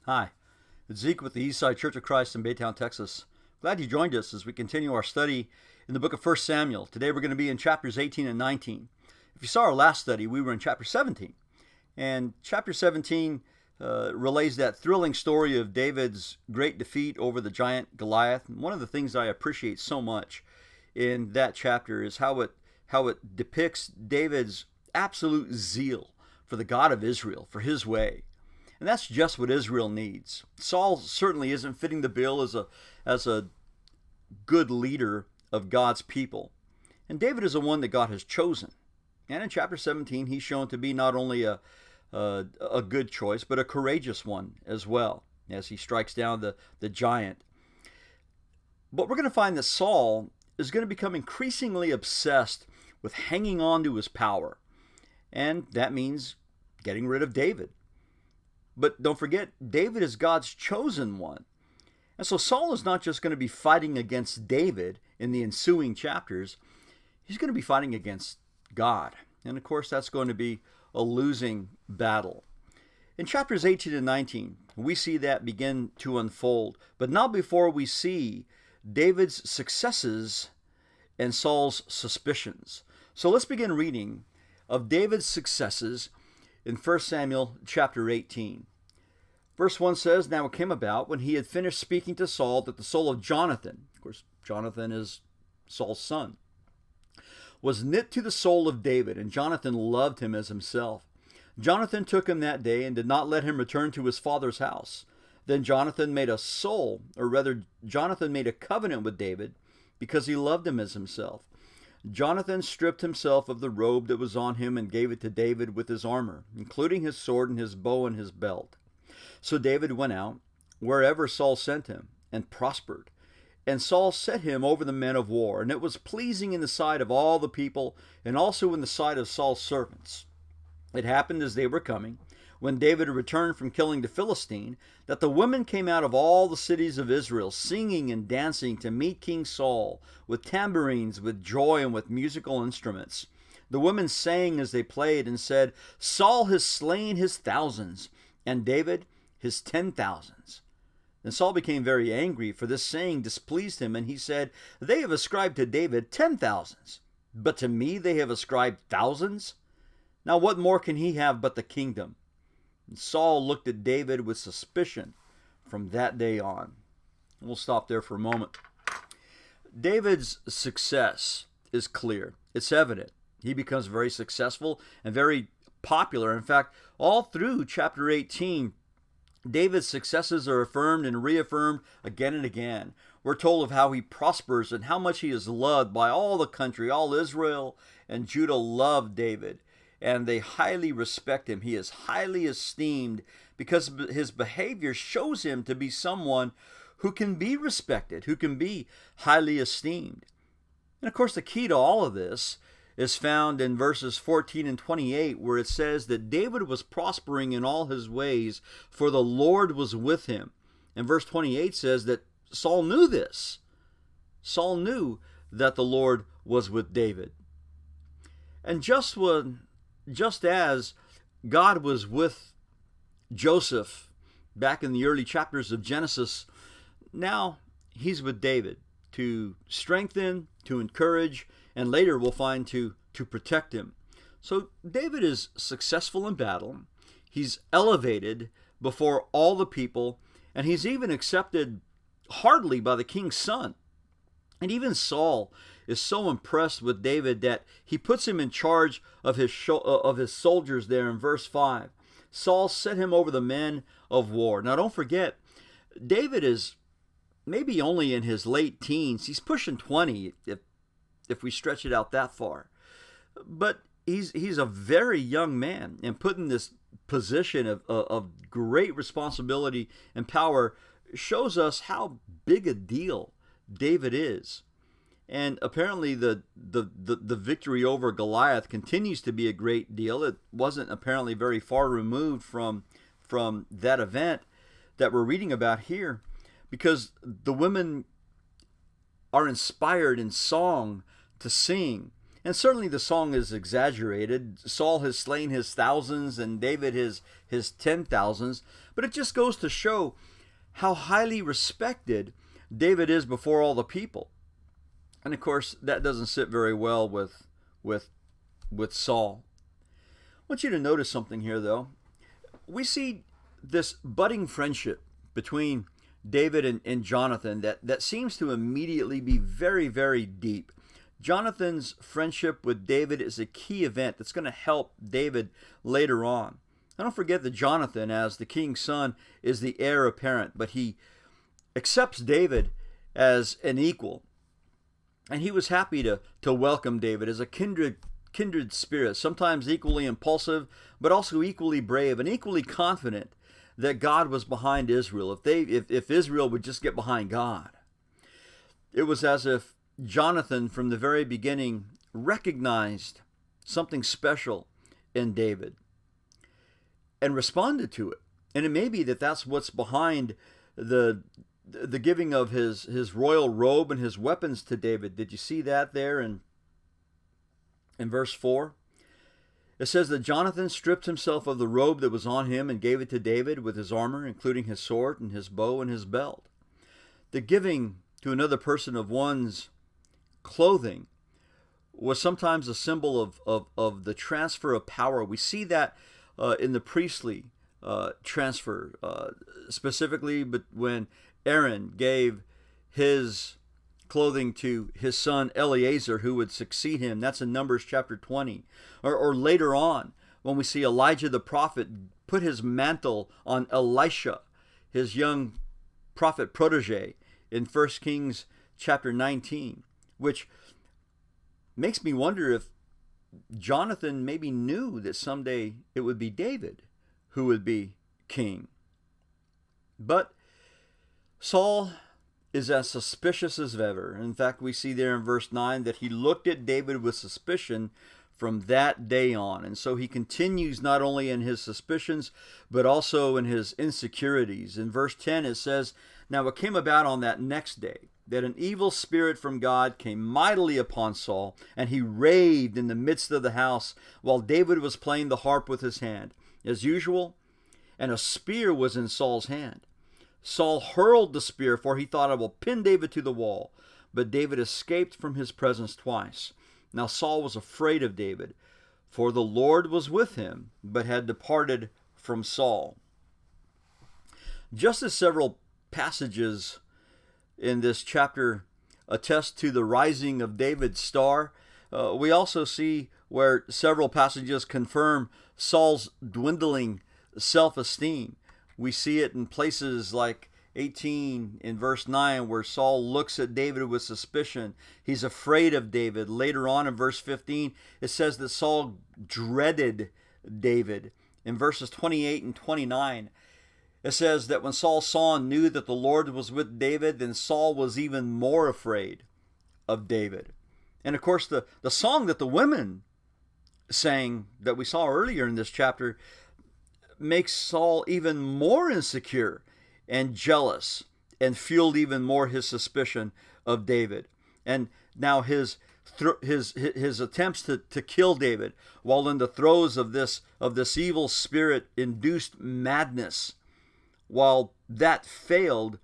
Hi, it's Zeke with the Eastside Church of Christ in Baytown, Texas. Glad you joined us as we continue our study in the book of 1 Samuel. Today we're going to be in chapters 18 and 19. If you saw our last study, we were in chapter 17. And chapter 17 relays that thrilling story of David's great defeat over the giant Goliath. And one of the things I appreciate so much in that chapter is how it depicts David's absolute zeal for the God of Israel, for his way. And that's just what Israel needs. Saul certainly isn't fitting the bill as a good leader of God's people. And David is the one that God has chosen. And in chapter 17, he's shown to be not only a good choice, but a courageous one as well, as he strikes down the giant. But we're going to find that Saul is going to become increasingly obsessed with hanging on to his power. And that means getting rid of David. But don't forget, David is God's chosen one. And so Saul is not just going to be fighting against David in the ensuing chapters. He's going to be fighting against God. And of course, that's going to be a losing battle. In chapters 18 and 19, we see that begin to unfold. But not before we see David's successes and Saul's suspicions. So let's begin reading of David's successes in 1 Samuel chapter 18. Verse 1 says, "Now it came about when he had finished speaking to Saul that the soul of Jonathan," of course Jonathan is Saul's son, "was knit to the soul of David, and Jonathan loved him as himself. Jonathan took him that day and did not let him return to his father's house. Then Jonathan made a covenant with David because he loved him as himself. Jonathan stripped himself of the robe that was on him and gave it to David with his armor, including his sword and his bow and his belt. So David went out wherever Saul sent him and prospered. And Saul set him over the men of war, and it was pleasing in the sight of all the people and also in the sight of Saul's servants. It happened as they were coming, when David returned from killing the Philistine, that the women came out of all the cities of Israel, singing and dancing to meet King Saul, with tambourines, with joy, and with musical instruments. The women sang as they played and said, 'Saul has slain his thousands, and David his 10,000s.' Then Saul became very angry, for this saying displeased him, and he said, 'They have ascribed to David 10,000s, but to me they have ascribed thousands. Now what more can he have but the kingdom?' And Saul looked at David with suspicion from that day on." We'll stop there for a moment. David's success is clear. It's evident. He becomes very successful and very popular. In fact, all through chapter 18, David's successes are affirmed and reaffirmed again and again. We're told of how he prospers and how much he is loved by all the country. All Israel and Judah love David, and they highly respect him. He is highly esteemed because his behavior shows him to be someone who can be respected, who can be highly esteemed. And of course, the key to all of this is found in verses 14 and 28, where it says that David was prospering in all his ways, for the Lord was with him. And verse 28 says that Saul knew this. Saul knew that the Lord was with David. And just as God was with Joseph back in the early chapters of Genesis, now he's with David to strengthen, to encourage, and later we'll find to protect him. So David is successful in battle. He's elevated before all the people, and he's even accepted heartily by the king's son. And even Saul is so impressed with David that he puts him in charge of his soldiers there in verse 5. Saul set him over the men of war. Now don't forget, David is maybe only in his late teens. He's pushing 20 if we stretch it out that far. But he's a very young man, and put in this position of great responsibility and power shows us how big a deal David is. And apparently the victory over Goliath continues to be a great deal. It wasn't apparently very far removed from that event that we're reading about here, because the women are inspired in song to sing. And certainly the song is exaggerated. Saul has slain his thousands and David his 10,000s. But it just goes to show how highly respected David is before all the people. And of course, that doesn't sit very well with Saul. I want you to notice something here, though. We see this budding friendship between David and Jonathan that seems to immediately be very, very deep. Jonathan's friendship with David is a key event that's going to help David later on. And don't forget that Jonathan, as the king's son, is the heir apparent, but he accepts David as an equal. And he was happy to welcome David as a kindred spirit, sometimes equally impulsive, but also equally brave and equally confident that God was behind Israel. If Israel would just get behind God. It was as if Jonathan, from the very beginning, recognized something special in David and responded to it. And it may be that that's what's behind the giving of his royal robe and his weapons to David. Did you see that there in verse 4? It says that Jonathan stripped himself of the robe that was on him and gave it to David with his armor, including his sword and his bow and his belt. The giving to another person of one's clothing was sometimes a symbol of the transfer of power. We see that in the priestly transfer, specifically but when Aaron gave his clothing to his son Eleazar, who would succeed him. That's in Numbers chapter 20. Or later on, when we see Elijah the prophet put his mantle on Elisha, his young prophet protege, in 1 Kings chapter 19, which makes me wonder if Jonathan maybe knew that someday it would be David who would be king. But Saul is as suspicious as ever. In fact, we see there in verse 9 that he looked at David with suspicion from that day on. And so he continues not only in his suspicions, but also in his insecurities. In verse 10 it says, "Now it came about on that next day that an evil spirit from God came mightily upon Saul, and he raved in the midst of the house while David was playing the harp with his hand, as usual, and a spear was in Saul's hand. Saul hurled the spear, for he thought, I will pin David to the wall. But David escaped from his presence twice. Now Saul was afraid of David, for the Lord was with him, but had departed from Saul." Just as several passages in this chapter attest to the rising of David's star, we also see where several passages confirm Saul's dwindling self-esteem. We see it in places like 18 in verse 9, where Saul looks at David with suspicion. He's afraid of David. Later on in verse 15, it says that Saul dreaded David. In verses 28 and 29, it says that when Saul saw and knew that the Lord was with David, then Saul was even more afraid of David. And of course, the song that the women sang that we saw earlier in this chapter makes Saul even more insecure and jealous, and fueled even more his suspicion of David. And now his attempts to kill David while in the throes of this evil spirit induced madness. While that failed,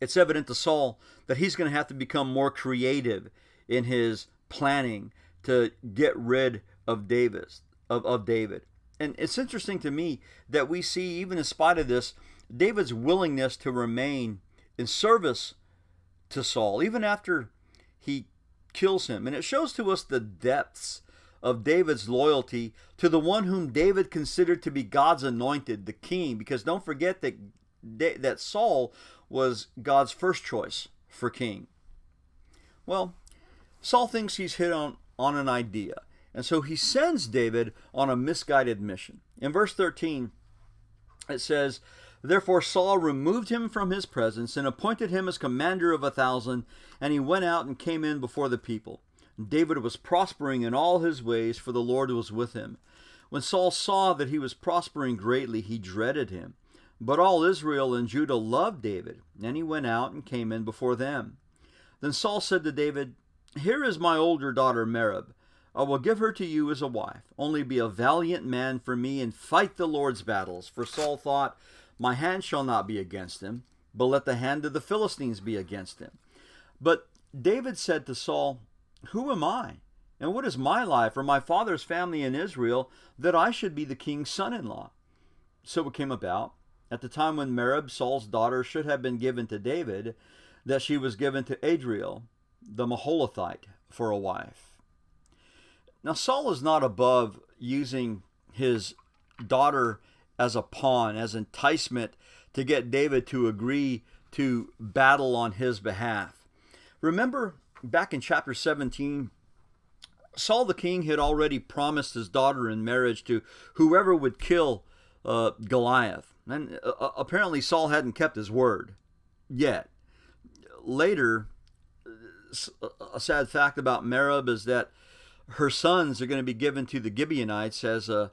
it's evident to Saul that he's going to have to become more creative in his planning to get rid of David. And it's interesting to me that we see, even in spite of this, David's willingness to remain in service to Saul, even after he kills him. And it shows to us the depths of David's loyalty to the one whom David considered to be God's anointed, the king. Because don't forget that Saul was God's first choice for king. Well, Saul thinks he's hit on an idea. And so he sends David on a misguided mission. In verse 13, it says, "Therefore Saul removed him from his presence and appointed him as commander of 1,000, and he went out and came in before the people. David was prospering in all his ways, for the Lord was with him. When Saul saw that he was prospering greatly, he dreaded him. But all Israel and Judah loved David, and he went out and came in before them. Then Saul said to David, Here is my older daughter Merab. I will give her to you as a wife. Only be a valiant man for me and fight the Lord's battles. For Saul thought, my hand shall not be against him, but let the hand of the Philistines be against him. But David said to Saul, who am I? And what is my life or my father's family in Israel that I should be the king's son-in-law? So it came about, at the time when Merab, Saul's daughter, should have been given to David, that she was given to Adriel, the Maholathite, for a wife. Now Saul is not above using his daughter as a pawn, as enticement to get David to agree to battle on his behalf. Remember back in chapter 17, Saul the king had already promised his daughter in marriage to whoever would kill Goliath. And apparently Saul hadn't kept his word yet. Later, a sad fact about Merab is that her sons are going to be given to the Gibeonites to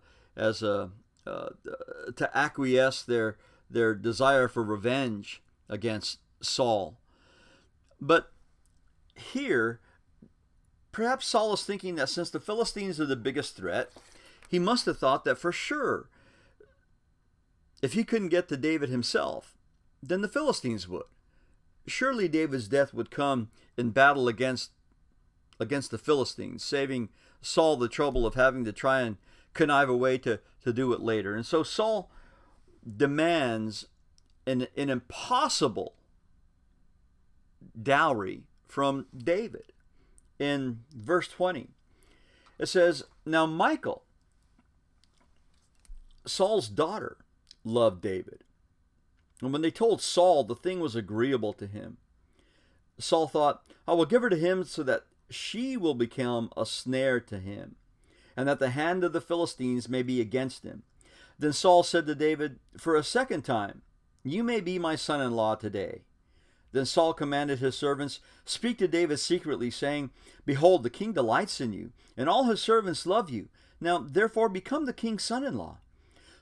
acquiesce their desire for revenge against Saul. But here, perhaps Saul is thinking that since the Philistines are the biggest threat, he must have thought that for sure, if he couldn't get to David himself, then the Philistines would. Surely David's death would come in battle against the Philistines, saving Saul the trouble of having to try and connive a way to do it later. And so Saul demands an impossible dowry from David. In verse 20, it says, now Michal, Saul's daughter, loved David. And when they told Saul, the thing was agreeable to him. Saul thought, I will give her to him so that she will become a snare to him, and that the hand of the Philistines may be against him. Then Saul said to David, for a second time, you may be my son-in-law today. Then Saul commanded his servants, speak to David secretly, saying, behold, the king delights in you, and all his servants love you. Now therefore become the king's son-in-law.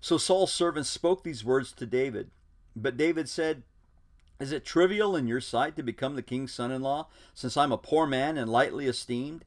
So Saul's servants spoke these words to David. But David said, is it trivial in your sight to become the king's son-in-law, since I'm a poor man and lightly esteemed?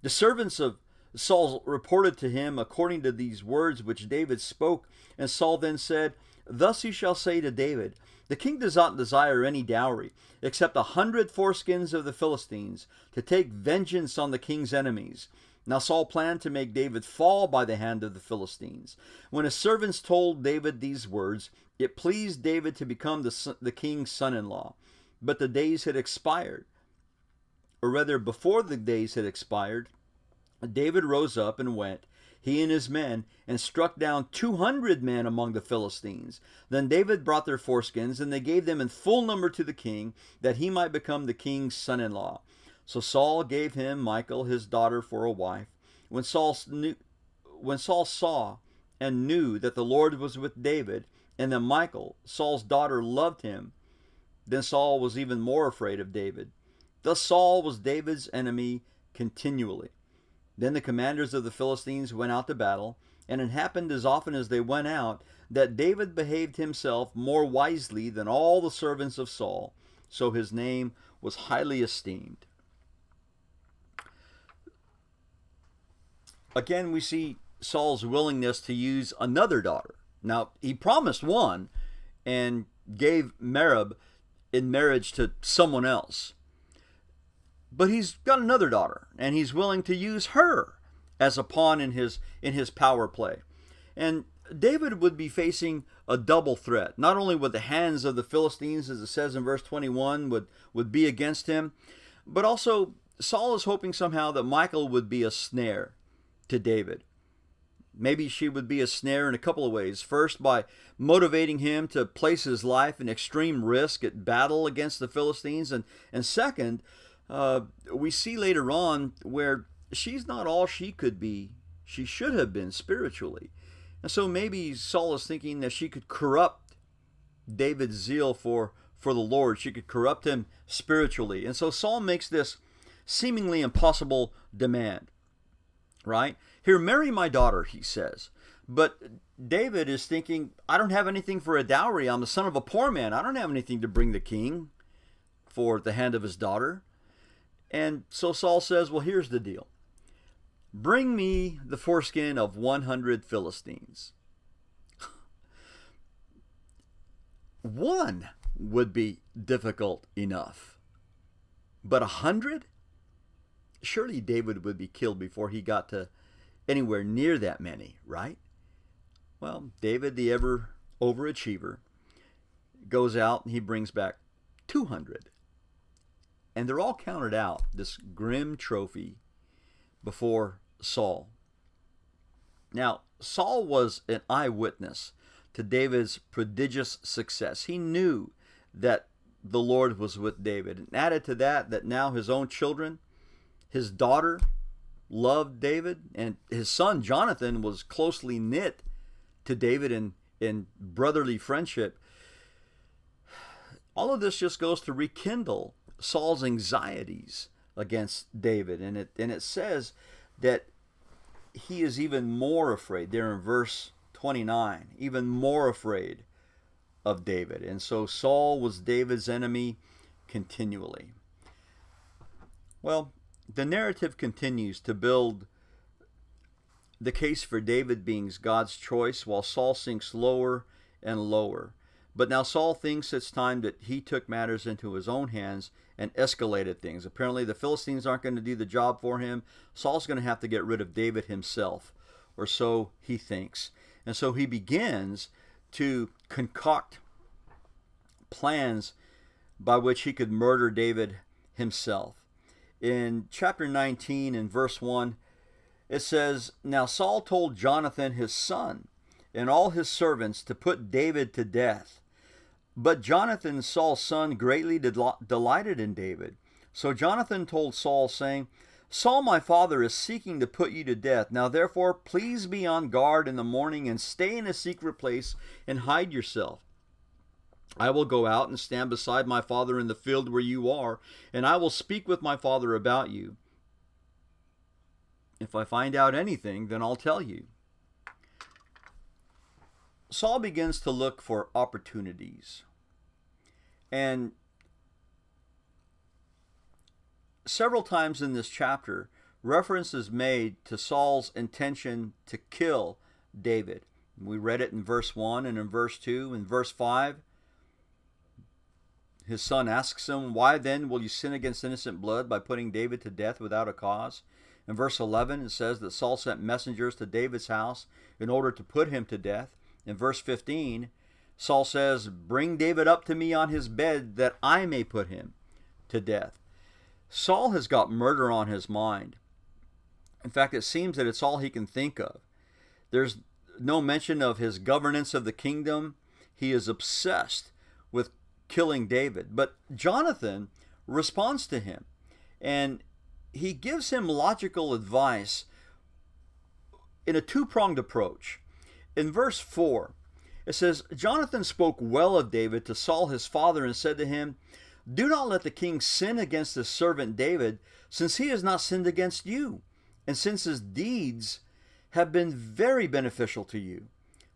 The servants of Saul reported to him according to these words which David spoke. And Saul then said, thus you shall say to David, the king does not desire any dowry, except 100 foreskins of the Philistines, to take vengeance on the king's enemies. Now Saul planned to make David fall by the hand of the Philistines. When his servants told David these words, it pleased David to become the king's son-in-law. But the days had expired. Or rather, before the days had expired, David rose up and went, he and his men, and struck down 200 men among the Philistines. Then David brought their foreskins, and they gave them in full number to the king, that he might become the king's son-in-law. So Saul gave him Michal, his daughter, for a wife. When Saul saw and knew that the Lord was with David, and that Michal, Saul's daughter, loved him, then Saul was even more afraid of David. Thus Saul was David's enemy continually. Then the commanders of the Philistines went out to battle, and it happened as often as they went out, that David behaved himself more wisely than all the servants of Saul, so his name was highly esteemed. Again, we see Saul's willingness to use another daughter. Now, he promised one and gave Merab in marriage to someone else. But he's got another daughter, and he's willing to use her as a pawn in his power play. And David would be facing a double threat. Not only would the hands of the Philistines, as it says in verse 21, would be against him, but also Saul is hoping somehow that Michal would be a snare to David. Maybe she would be a snare in a couple of ways. First, by motivating him to place his life in extreme risk at battle against the Philistines. And second, we see later on where she's not all she could be, she should have been spiritually. And so maybe Saul is thinking that she could corrupt David's zeal for the Lord. She could corrupt him spiritually. And so Saul makes this seemingly impossible demand, right? Here, marry my daughter, he says. But David is thinking, I don't have anything for a dowry. I'm the son of a poor man. I don't have anything to bring the king for the hand of his daughter. And so Saul says, well, here's the deal. Bring me the foreskin of 100 Philistines. One would be difficult enough. But 100? Surely David would be killed before he got to anywhere near that many, right? Well, David, the ever overachiever, goes out and he brings back 200. And they're all counted out, this grim trophy, before Saul. Now, Saul was an eyewitness to David's prodigious success. He knew that the Lord was with David. And added to that, that now his own children, his daughter, loved David, and his son Jonathan was closely knit to David in brotherly friendship. All of this just goes to rekindle Saul's anxieties against David. And it says that he is even more afraid, there in verse 29, even more afraid of David. And so Saul was David's enemy continually. Well, the narrative continues to build the case for David being God's choice, while Saul sinks lower and lower. But now Saul thinks it's time that he took matters into his own hands and escalated things. Apparently the Philistines aren't going to do the job for him. Saul's going to have to get rid of David himself, or so he thinks. And so he begins to concoct plans by which he could murder David himself. In chapter 19, in verse 1, it says, "Now Saul told Jonathan his son and all his servants to put David to death. But Jonathan, Saul's son, greatly delighted in David. So Jonathan told Saul, saying, Saul my father is seeking to put you to death. Now therefore please be on guard in the morning and stay in a secret place and hide yourself. I will go out and stand beside my father in the field where you are, and I will speak with my father about you. If I find out anything, then I'll tell you." Saul begins to look for opportunities. And several times in this chapter, reference is made to Saul's intention to kill David. We read it in verse 1 and in verse 2. In verse 5, his son asks him, "Why then will you sin against innocent blood by putting David to death without a cause?" In verse 11, it says that Saul sent messengers to David's house in order to put him to death. In verse 15, Saul says, "Bring David up to me on his bed that I may put him to death." Saul has got murder on his mind. In fact, it seems that it's all he can think of. There's no mention of his governance of the kingdom. He is obsessed with killing David. But Jonathan responds to him, and he gives him logical advice in a two-pronged approach. In verse 4, it says, "Jonathan spoke well of David to Saul his father and said to him, Do not let the king sin against his servant David, since he has not sinned against you, and since his deeds have been very beneficial to you.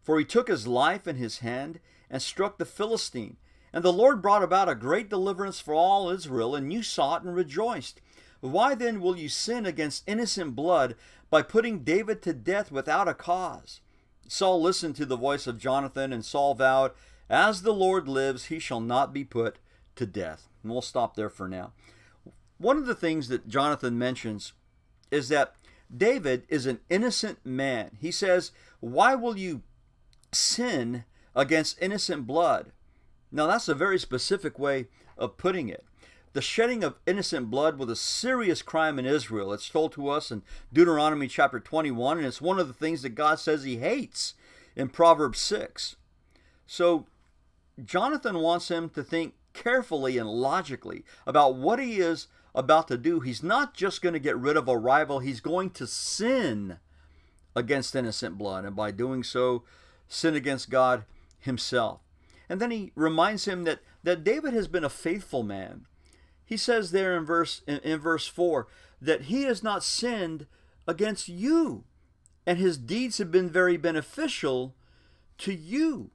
For he took his life in his hand and struck the Philistine, and the Lord brought about a great deliverance for all Israel, and you saw it and rejoiced. Why then will you sin against innocent blood by putting David to death without a cause?" Saul listened to the voice of Jonathan, and Saul vowed, "As the Lord lives, he shall not be put to death." And we'll stop there for now. One of the things that Jonathan mentions is that David is an innocent man. He says, "Why will you sin against innocent blood?" Now that's a very specific way of putting it. The shedding of innocent blood was a serious crime in Israel. It's told to us in Deuteronomy chapter 21, and it's one of the things that God says he hates in Proverbs 6. So Jonathan wants him to think carefully and logically about what he is about to do. He's not just going to get rid of a rival, he's going to sin against innocent blood, and by doing so, sin against God himself. And then he reminds him that David has been a faithful man. He says there in verse 4 that he has not sinned against you, and his deeds have been very beneficial to you.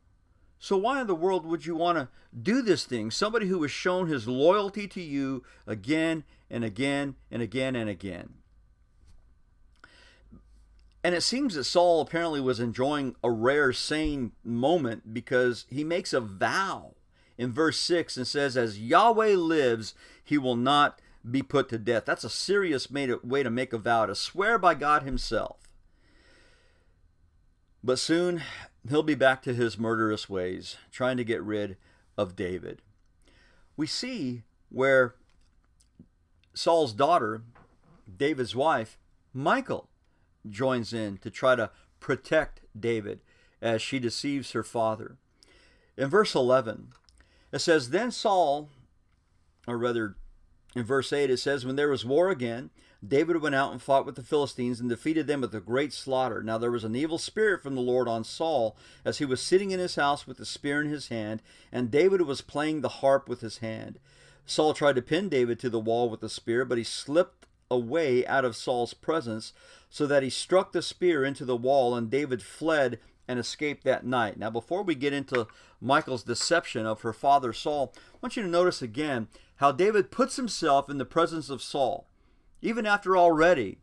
So why in the world would you want to do this thing? Somebody who has shown his loyalty to you again and again and again and again. And it seems that Saul apparently was enjoying a rare sane moment, because he makes a vow in verse 6 and says, as Yahweh lives, he will not be put to death. That's a serious way to make a vow, to swear by God himself. But soon he'll be back to his murderous ways, trying to get rid of David. We see where Saul's daughter, David's wife, Michal, joins in to try to protect David as she deceives her father. In verse 11, it says, then Saul, or rather in verse 8 it says, when there was war again, David went out and fought with the Philistines and defeated them with a great slaughter. Now there was an evil spirit from the Lord on Saul as he was sitting in his house with the spear in his hand, and David was playing the harp with his hand. Saul tried to pin David to the wall with the spear, but he slipped away out of Saul's presence, so that he struck the spear into the wall, and David fled and escaped that night. Now, before we get into Michal's deception of her father Saul, I want you to notice again how David puts himself in the presence of Saul, even after already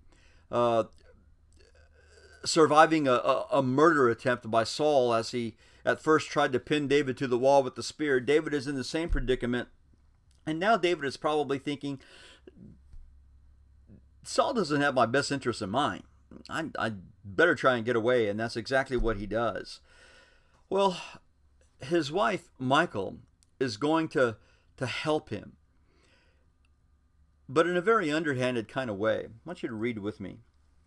surviving a murder attempt by Saul as he at first tried to pin David to the wall with the spear. David is in the same predicament, and now David is probably thinking, Saul doesn't have my best interest in mind. I better try and get away, and that's exactly what he does. Well, his wife, Michal, is going to help him, but in a very underhanded kind of way. I want you to read with me.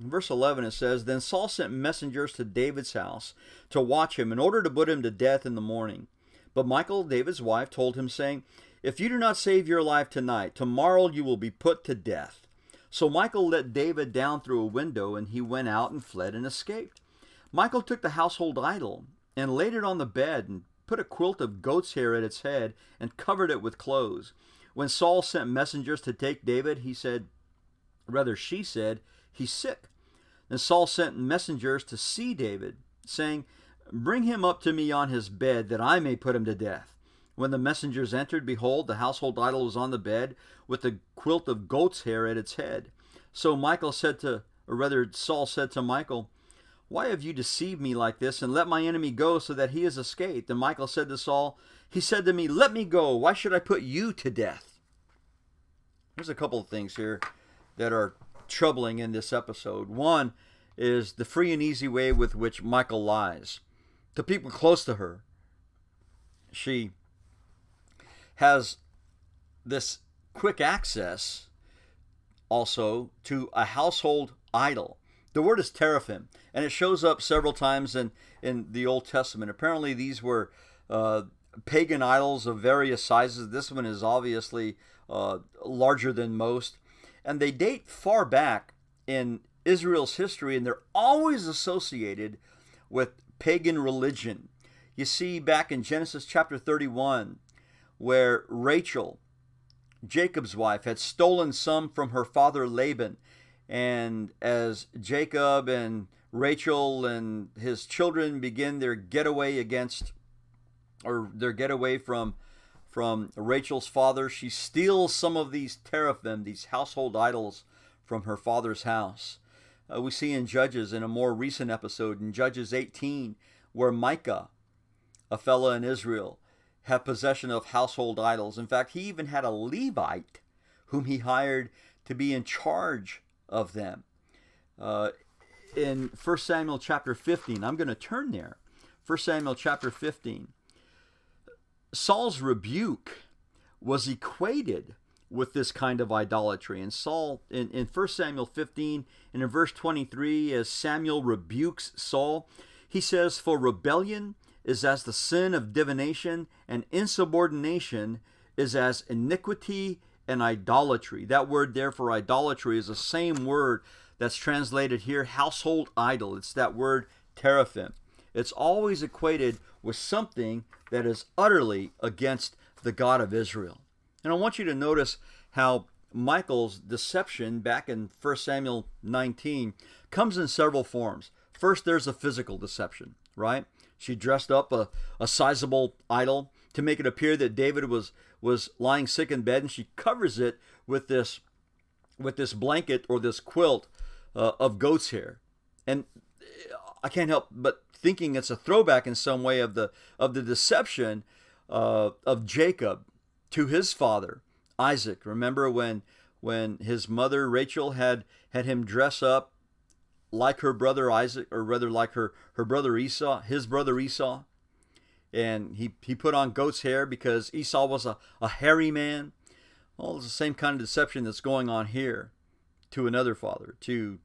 In verse 11 it says, then Saul sent messengers to David's house to watch him in order to put him to death in the morning. But Michal, David's wife, told him, saying, if you do not save your life tonight, tomorrow you will be put to death. So Michal let David down through a window, and he went out and fled and escaped. Michal took the household idol and laid it on the bed and put a quilt of goat's hair at its head and covered it with clothes. When Saul sent messengers to take David, she said, he's sick. Then Saul sent messengers to see David, saying, bring him up to me on his bed, that I may put him to death. When the messengers entered, behold, the household idol was on the bed, with the quilt of goat's hair at its head. So Saul said to Michal, why have you deceived me like this, and let my enemy go, so that he has escaped? And Michal said to Saul, he said to me, let me go. Why should I put you to death? There's a couple of things here that are troubling in this episode. One is the free and easy way with which Michal lies to people close to her. She has this quick access also to a household idol. The word is teraphim, and it shows up several times in the Old Testament. Apparently these were pagan idols of various sizes. This one is obviously larger than most, and they date far back in Israel's history, and they're always associated with pagan religion. You see back in Genesis chapter 31, where Rachel, Jacob's wife, had stolen some from her father Laban, and as Jacob and Rachel and his children begin their getaway from Rachel's father, she steals some of these teraphim, these household idols, from her father's house. We see in Judges, in a more recent episode, in Judges 18, where Micah, a fellow in Israel, had possession of household idols. In fact, he even had a Levite whom he hired to be in charge of them. In 1 Samuel chapter 15, I'm going to turn there. 1 Samuel chapter 15. Sauls Rebuke was equated with this kind of idolatry. And Saul, in 1 Samuel 15, and in verse 23, as Samuel rebukes Saul, he says, for rebellion is as the sin of divination, and insubordination is as iniquity and idolatry. That word there for idolatry is the same word that's translated here, household idol. It's that word teraphim. It's always equated with something that is utterly against the God of Israel. And I want you to notice how Michal's deception back in 1 Samuel 19 comes in several forms. First, there's a physical deception, right? She dressed up a sizable idol to make it appear that David was lying sick in bed, and she covers it with this blanket or this quilt of goat's hair. And I can't help but thinking it's a throwback in some way of the deception of Jacob to his father Isaac. Remember when his mother Rachel had him dress up like her brother Isaac, or rather like her brother Esau, his brother Esau, and he put on goat's hair because Esau was a hairy man. Well, it's the same kind of deception that's going on here to another father, to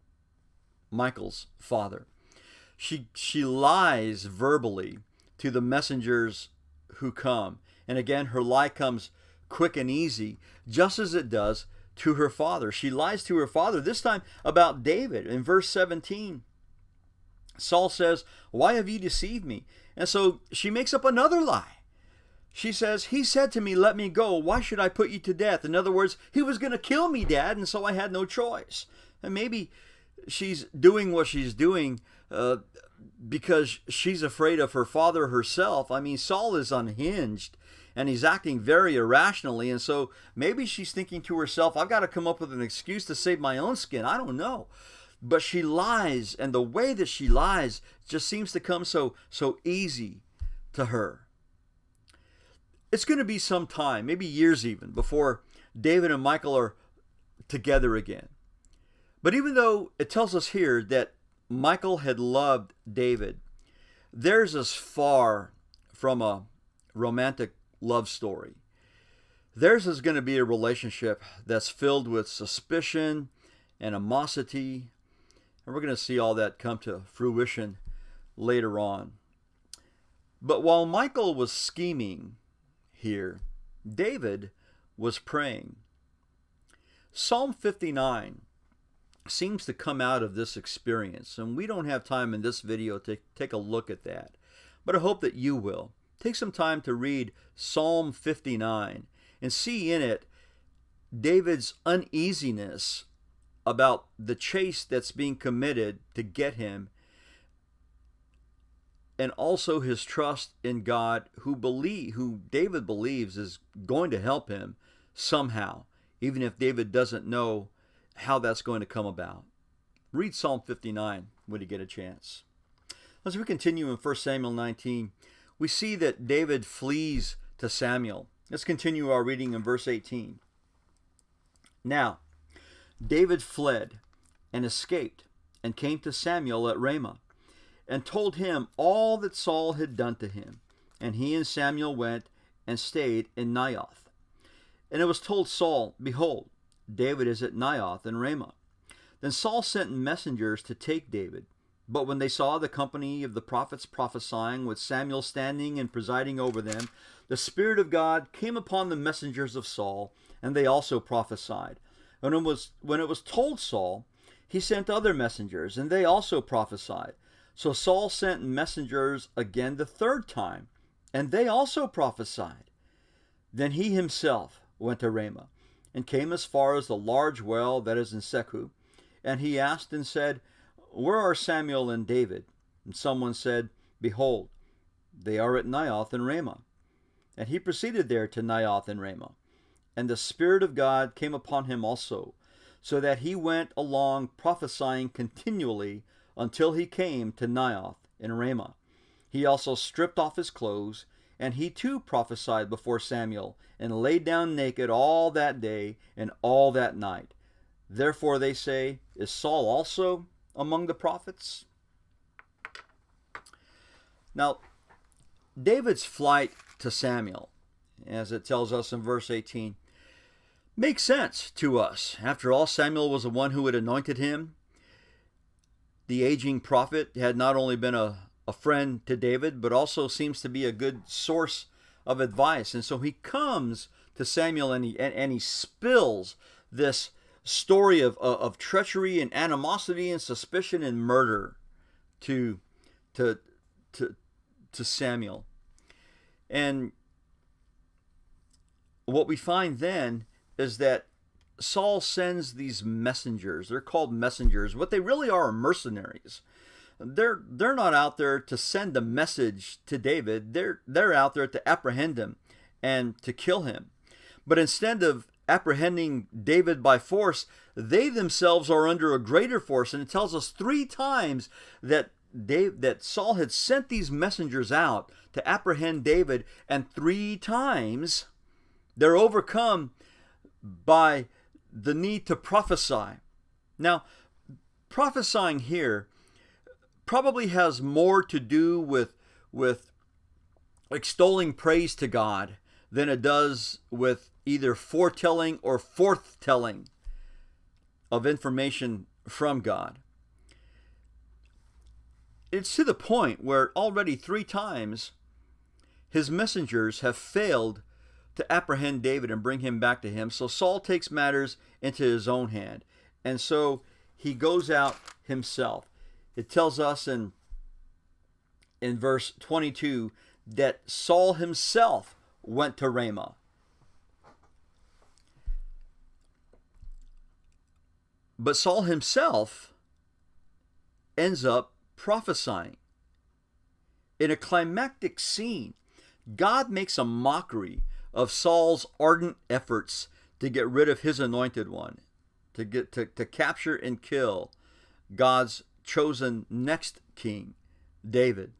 Michal's father. She lies verbally to the messengers who come. And again, her lie comes quick and easy, just as it does to her father. She lies to her father, this time about David. In verse 17, Saul says, "Why have you deceived me?" And so she makes up another lie. She says, "He said to me, 'Let me go. Why should I put you to death?'" In other words, he was going to kill me, Dad, and so I had no choice. And maybe she's doing what she's doing because she's afraid of her father herself. I mean, Saul is unhinged, and he's acting very irrationally, and so maybe she's thinking to herself, I've got to come up with an excuse to save my own skin. I don't know. But she lies, and the way that she lies just seems to come so easy to her. It's going to be some time, maybe years even, before David and Michal are together again. But even though it tells us here that Michal had loved David, theirs is far from a romantic love story. Theirs is going to be a relationship that's filled with suspicion, animosity, and we're going to see all that come to fruition later on. But while Michal was scheming here, David was praying. Psalm 59 seems to come out of this experience, and we don't have time in this video to take a look at that, but I hope that you will. Take some time to read Psalm 59 and see in it David's uneasiness about the chase that's being committed to get him, and also his trust in God, who David believes is going to help him somehow, even if David doesn't know how that's going to come about. Read Psalm 59 when you get a chance. As we continue in 1 Samuel 19, we see that David flees to Samuel. Let's continue our reading in verse 18. Now, David fled and escaped and came to Samuel at Ramah and told him all that Saul had done to him. And he and Samuel went and stayed in Naioth. And it was told Saul, "Behold, David is at Naioth in Ramah." Then Saul sent messengers to take David. But when they saw the company of the prophets prophesying, with Samuel standing and presiding over them, the Spirit of God came upon the messengers of Saul, and they also prophesied. And when it was told Saul, he sent other messengers, and they also prophesied. So Saul sent messengers again the third time, and they also prophesied. Then he himself went to Ramah, and came as far as the large well that is in Sechu. And he asked and said, "Where are Samuel and David?" And someone said, "Behold, they are at Naioth in Ramah." And he proceeded there to Naioth in Ramah. And the Spirit of God came upon him also, so that he went along prophesying continually until he came to Naioth in Ramah. He also stripped off his clothes, and he too prophesied before Samuel, and lay down naked all that day and all that night. Therefore they say, "Is Saul also among the prophets?" Now, David's flight to Samuel, as it tells us in verse 18, makes sense to us. After all, Samuel was the one who had anointed him. The aging prophet had not only been a friend to David, but also seems to be a good source of advice. And so he comes to Samuel, and he spills this story of treachery and animosity and suspicion and murder to Samuel. And what we find then is that Saul sends these messengers. They're called messengers. What they really are mercenaries. they're not out there to send a message to David. They're out there to apprehend him and to kill him. But instead of apprehending David by force, they themselves are under a greater force. And it tells us 3 times that Saul had sent these messengers out to apprehend David, and 3 times they're overcome by the need to prophesy. Now, prophesying here probably has more to do with extolling praise to God than it does with either foretelling or forthtelling of information from God. It's to the point where already 3 times his messengers have failed to apprehend David and bring him back to him. So Saul takes matters into his own hand. And so he goes out himself. It tells us in verse 22 that Saul himself went to Ramah. But Saul himself ends up prophesying. In a climactic scene, God makes a mockery of Saul's ardent efforts to get rid of his anointed one, to capture and kill God's chosen next king, David.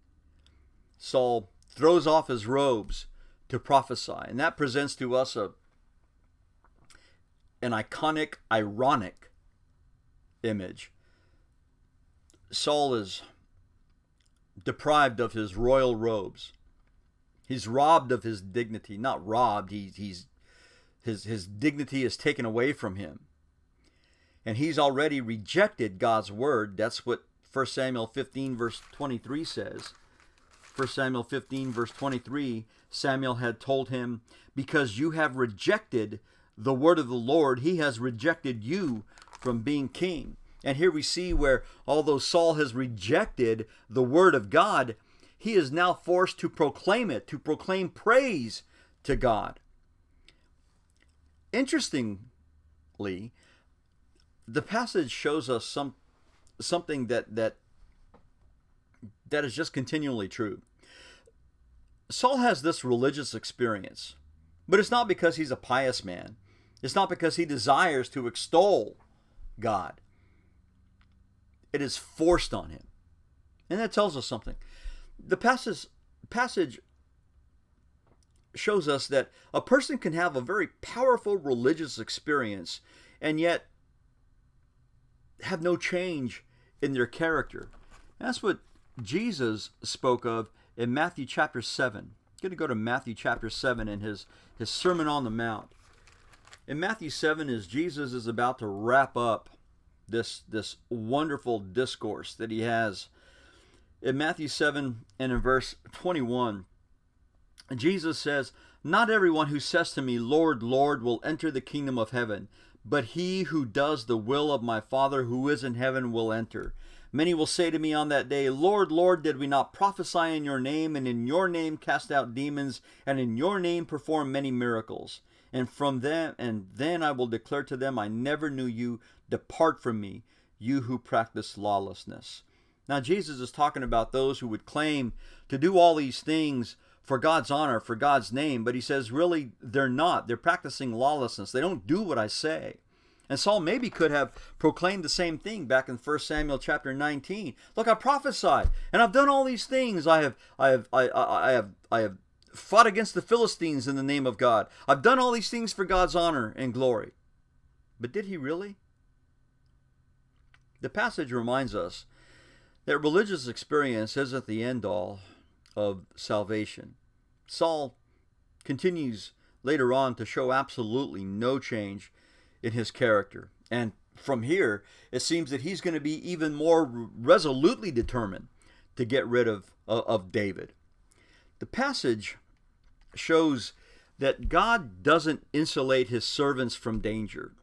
Saul throws off his robes to prophesy, and that presents to us an iconic, ironic image. Saul is deprived of his royal robes. He's robbed of his dignity. Not robbed, his dignity is taken away from him. And he's already rejected God's word. That's what 1 Samuel 15 verse 23 says. 1 Samuel 15 verse 23, Samuel had told him, because you have rejected the word of the Lord, he has rejected you from being king. And here we see where, although Saul has rejected the word of God, he is now forced to proclaim it, to proclaim praise to God. Interestingly, the passage shows us something that is just continually true. Saul has this religious experience, but it's not because he's a pious man. It's not because he desires to extol God. It is forced on him. And that tells us something. The passage shows us that a person can have a very powerful religious experience and yet have no change in their character. And that's what Jesus spoke of in Matthew chapter 7. I'm going to go to Matthew chapter 7 in his Sermon on the Mount. In Matthew 7, as Jesus is about to wrap up this wonderful discourse that he has, in Matthew 7 and in verse 21, Jesus says, "Not everyone who says to me, 'Lord, Lord,' will enter the kingdom of heaven, but he who does the will of my Father who is in heaven will enter. Many will say to me on that day, 'Lord, Lord, did we not prophesy in your name, and in your name cast out demons, and in your name perform many miracles?' And then I will declare to them, 'I never knew you. Depart from me, you who practice lawlessness.'" Now Jesus is talking about those who would claim to do all these things for God's honor, for God's name, but he says really they're not. They're practicing lawlessness. They don't do what I say. And Saul maybe could have proclaimed the same thing back in 1 Samuel chapter 19. Look, I prophesied, and I've done all these things. I have fought against the Philistines in the name of God. I've done all these things for God's honor and glory. But did he really? The passage reminds us that religious experience isn't the end-all of salvation. Saul continues later on to show absolutely no change in his character. And from here, it seems that he's going to be even more resolutely determined to get rid of David. The passage shows that God doesn't insulate his servants from danger,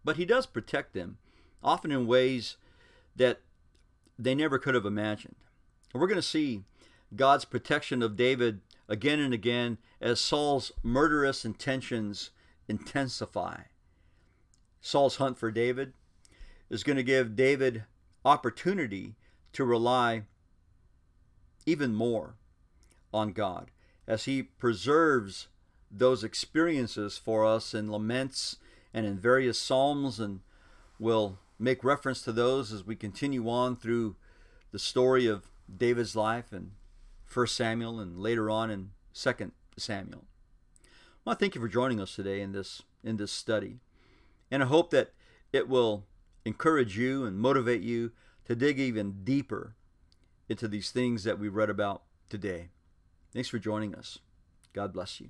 but he does protect them, often in ways that they never could have imagined. We're going to see God's protection of David again and again as Saul's murderous intentions intensify. Saul's hunt for David is going to give David opportunity to rely even more on God as He preserves those experiences for us in laments and in various psalms, and we'll make reference to those as we continue on through the story of David's life in 1 Samuel and later on in 2 Samuel. Well, I thank you for joining us today in this study, and I hope that it will encourage you and motivate you to dig even deeper into these things that we read about today. Thanks for joining us. God bless you.